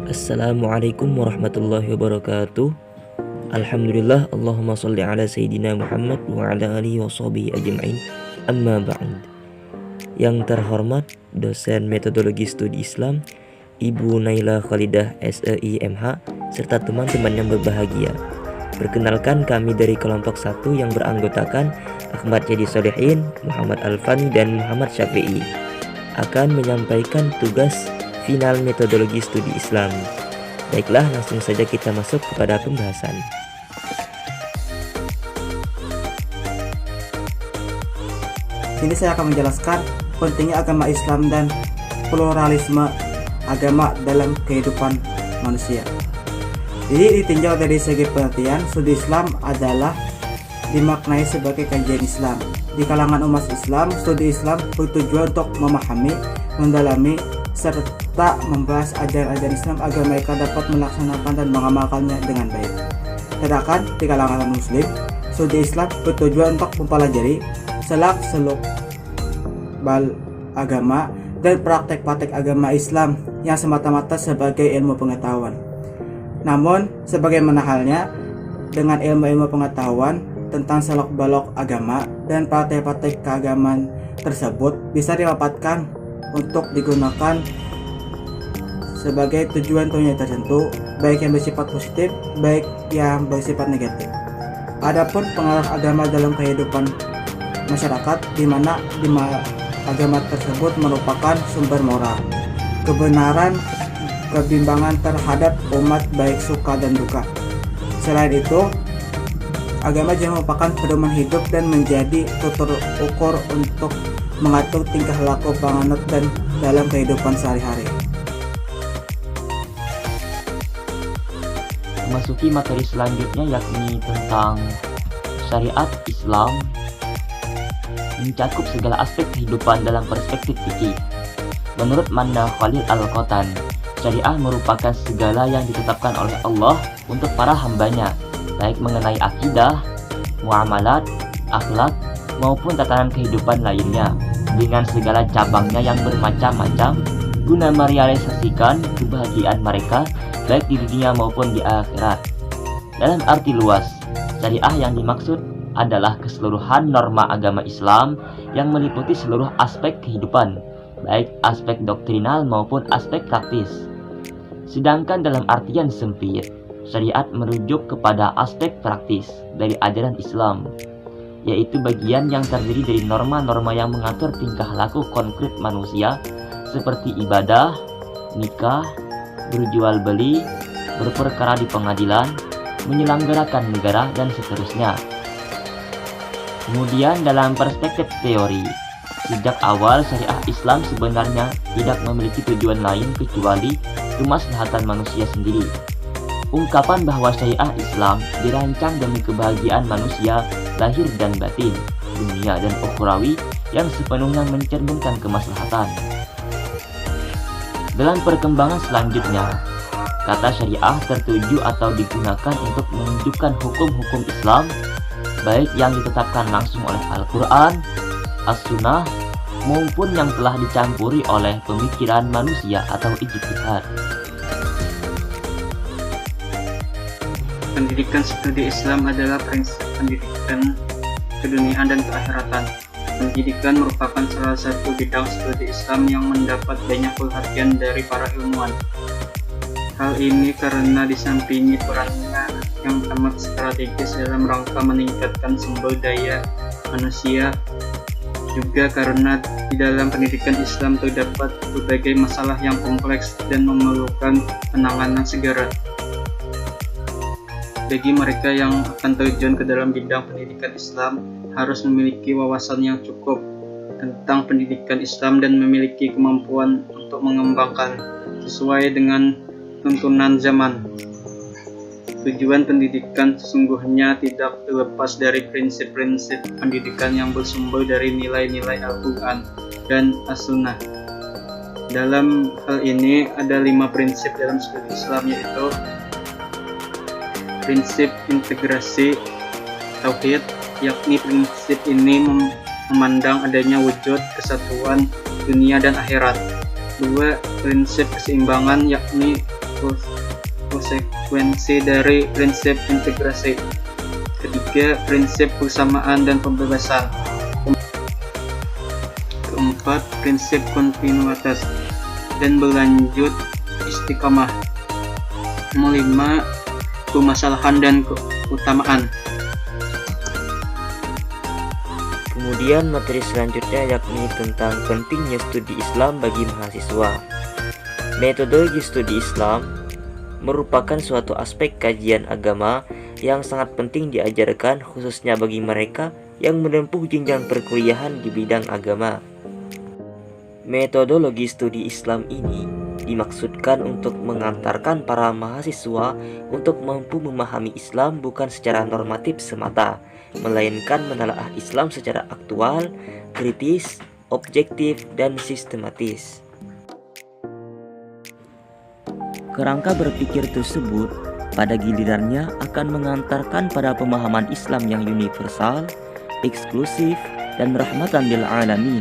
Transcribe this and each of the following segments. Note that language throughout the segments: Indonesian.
Assalamualaikum warahmatullahi wabarakatuh. Alhamdulillah, Allahumma sholli ala Sayyidina Muhammad wa ala alihi wa sahbihi ajma'in. Amma ba'd. Yang terhormat dosen metodologi studi Islam Ibu Naila Khalidah SEI MH serta teman-teman yang berbahagia. Perkenalkan, kami dari kelompok 1 yang beranggotakan Ahmad Jadi Solehin, Muhammad Alfani dan Muhammad Syafi'i akan menyampaikan tugas final metodologi studi Islam. Baiklah, langsung saja kita masuk kepada pembahasan. Ini saya akan menjelaskan pentingnya agama Islam dan pluralisme agama dalam kehidupan manusia. Jadi ditinjau dari segi pengertian, studi Islam adalah dimaknai sebagai kajian Islam. Di kalangan umat Islam, studi Islam bertujuan untuk memahami, mendalami, serta membahas ajaran-ajaran Islam agar mereka dapat melaksanakan dan mengamalkannya dengan baik. Sedangkan di kalangan Muslim, studi Islam bertujuan untuk mempelajari selak-seluk agama dan praktek-praktek agama Islam yang semata-mata sebagai ilmu pengetahuan. Namun, sebagaimana halnya dengan ilmu-ilmu pengetahuan tentang selok-belok agama dan praktek-praktek keagamaan tersebut bisa dimanfaatkan untuk digunakan sebagai tujuan-tujuan tertentu, baik yang bersifat positif, baik yang bersifat negatif. Adapun pengaruh agama dalam kehidupan masyarakat, di mana agama tersebut merupakan sumber moral, kebenaran, kebimbangan terhadap umat baik suka dan duka. Selain itu, agama juga merupakan pedoman hidup dan menjadi tutur ukur untuk mengatur tingkah laku penganut dan dalam kehidupan sehari-hari. Memasuki materi selanjutnya, yakni tentang syariat Islam, mencakup segala aspek kehidupan dalam perspektif fikih. Menurut Manna Khalil Al-Qotan, syariah merupakan segala yang ditetapkan oleh Allah untuk para hambanya, baik mengenai akidah, muamalat, akhlak, maupun tatanan kehidupan lainnya, dengan segala cabangnya yang bermacam-macam, guna merealisasikan kebahagiaan mereka baik di dunia maupun di akhirat. Dalam arti luas, syariah yang dimaksud adalah keseluruhan norma agama Islam yang meliputi seluruh aspek kehidupan, baik aspek doktrinal maupun aspek praktis. Sedangkan dalam artian sempit, syariat merujuk kepada aspek praktis dari ajaran Islam, yaitu bagian yang terdiri dari norma-norma yang mengatur tingkah laku konkret manusia seperti ibadah, nikah, berjual beli, berperkara di pengadilan, menyelenggarakan negara, dan seterusnya. Kemudian dalam perspektif teori, sejak awal syariah Islam sebenarnya tidak memiliki tujuan lain kecuali kemaslahatan manusia sendiri. Ungkapan bahwa syariah Islam dirancang demi kebahagiaan manusia lahir dan batin, dunia dan ukhrawi yang sepenuhnya mencerminkan kemaslahatan. Dalam perkembangan selanjutnya, kata syariah tertuju atau digunakan untuk menunjukkan hukum-hukum Islam, baik yang ditetapkan langsung oleh Al-Quran, As-Sunnah, maupun yang telah dicampuri oleh pemikiran manusia atau ijtihad. Pendidikan studi Islam adalah prinsip pendidikan keduniaan dan keakhiratan. Pendidikan merupakan salah satu bidang studi Islam yang mendapat banyak perhatian dari para ilmuwan. Hal ini karena disampingi perannya yang amat strategis dalam rangka meningkatkan sumber daya manusia, juga karena di dalam pendidikan Islam terdapat berbagai masalah yang kompleks dan memerlukan penanganan segera. Bagi mereka yang akan terjun ke dalam bidang pendidikan Islam, harus memiliki wawasan yang cukup tentang pendidikan Islam dan memiliki kemampuan untuk mengembangkan sesuai dengan tuntunan zaman. Tujuan pendidikan sesungguhnya tidak terlepas dari prinsip-prinsip pendidikan yang bersumber dari nilai-nilai Al-Quran dan As-Sunnah. Dalam hal ini ada 5 prinsip dalam studi Islam, yaitu prinsip integrasi tauhid, yakni prinsip ini memandang adanya wujud kesatuan dunia dan akhirat. 2. Prinsip keseimbangan, yakni konsekuensi dari prinsip integrasi. Ketiga, prinsip persamaan dan pembebasan. Keempat, prinsip kontinuitas dan berlanjut istiqamah. Kelima, permasalahan dan keutamaan. Kemudian materi selanjutnya yakni tentang pentingnya studi Islam bagi mahasiswa. Metodologi studi Islam merupakan suatu aspek kajian agama yang sangat penting diajarkan khususnya bagi mereka yang menempuh jenjang perkuliahan di bidang agama. Metodologi studi Islam ini dimaksudkan untuk mengantarkan para mahasiswa untuk mampu memahami Islam bukan secara normatif semata, melainkan menelaah Islam secara aktual, kritis, objektif, dan sistematis. Kerangka berpikir tersebut pada gilirannya akan mengantarkan pada pemahaman Islam yang universal, eksklusif, dan rahmatan lil alamin,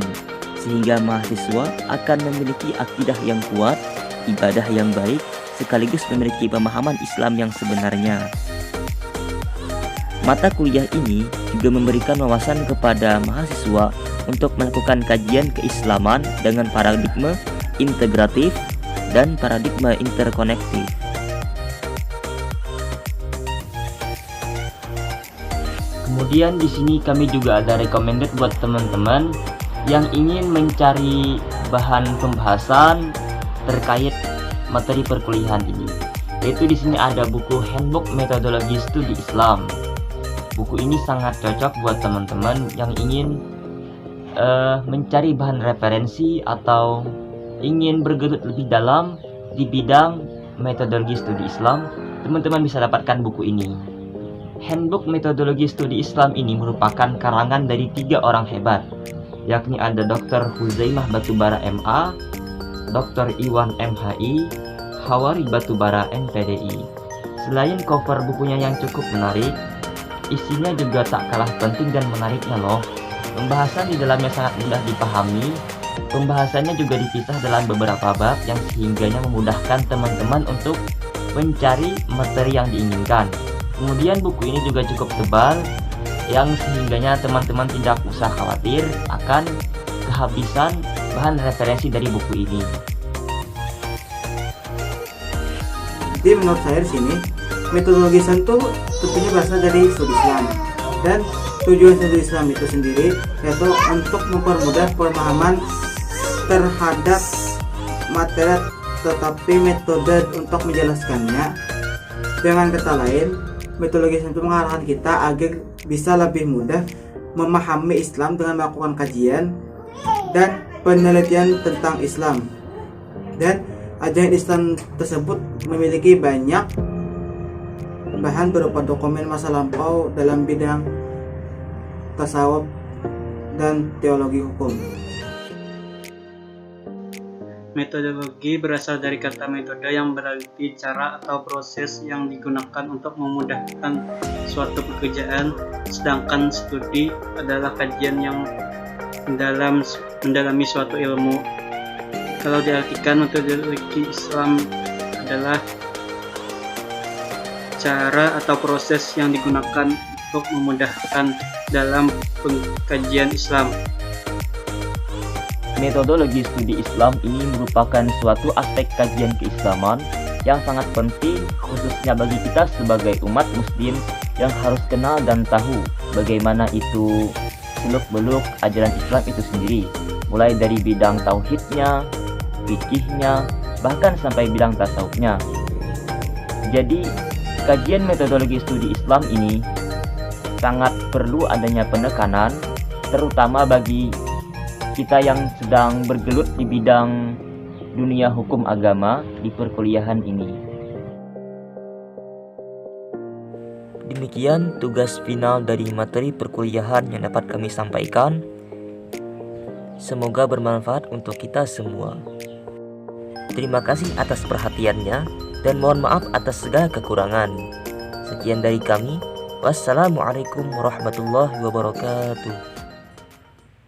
sehingga mahasiswa akan memiliki akidah yang kuat, ibadah yang baik, sekaligus memiliki pemahaman Islam yang sebenarnya. Mata kuliah ini juga memberikan wawasan kepada mahasiswa untuk melakukan kajian keislaman dengan paradigma integratif dan paradigma interkonektif. Kemudian di sini kami juga ada recommended buat teman-teman yang ingin mencari bahan pembahasan terkait materi perkuliahan ini. Yaitu di sini ada buku Handbook Metodologi Studi Islam. Buku ini sangat cocok buat teman-teman yang ingin mencari bahan referensi atau ingin bergelut lebih dalam di bidang metodologi studi Islam. Teman-teman bisa dapatkan buku ini. Handbook Metodologi Studi Islam ini merupakan karangan dari 3 orang hebat, yakni ada Dr. Huzaimah Batubara MA, Dr. Iwan MHI, Hawari Batubara MPDI. Selain cover bukunya yang cukup menarik, isinya juga tak kalah penting dan menariknya loh. Pembahasan di dalamnya sangat mudah dipahami. Pembahasannya juga dipisah dalam beberapa bab yang sehingganya memudahkan teman-teman untuk mencari materi yang diinginkan. Kemudian buku ini juga cukup tebal, yang sehingganya teman-teman tidak usah khawatir akan kehabisan bahan referensi dari buku ini. Jadi menurut saya di sini metodologi Islam itu tentunya berasal dari studi Islam, dan tujuan studi Islam itu sendiri yaitu untuk mempermudah pemahaman terhadap materi, tetapi metode untuk menjelaskannya. Dengan kata lain, metodologi Islam itu mengarahkan kita agar bisa lebih mudah memahami Islam dengan melakukan kajian dan penelitian tentang Islam. Dan ajaran Islam tersebut memiliki banyak bahan berupa dokumen masa lampau dalam bidang tasawuf dan teologi hukum. Metodologi berasal dari kata metode yang berarti cara atau proses yang digunakan untuk memudahkan suatu pekerjaan, sedangkan studi adalah kajian yang mendalami suatu ilmu. Kalau diartikan, metodologi Islam adalah cara atau proses yang digunakan untuk memudahkan dalam pengkajian Islam. Metodologi studi Islam ini merupakan suatu aspek kajian keislaman yang sangat penting khususnya bagi kita sebagai umat muslim yang harus kenal dan tahu bagaimana itu seluk-beluk ajaran Islam itu sendiri, mulai dari bidang tauhidnya, fikihnya, bahkan sampai bidang tasawufnya. Jadi kajian metodologi studi Islam ini sangat perlu adanya penekanan, terutama bagi kita yang sedang bergelut di bidang dunia hukum agama di perkuliahan ini. Demikian tugas final dari materi perkuliahan yang dapat kami sampaikan. Semoga bermanfaat untuk kita semua. Terima kasih atas perhatiannya dan mohon maaf atas segala kekurangan. Sekian dari kami. Wassalamualaikum warahmatullahi wabarakatuh.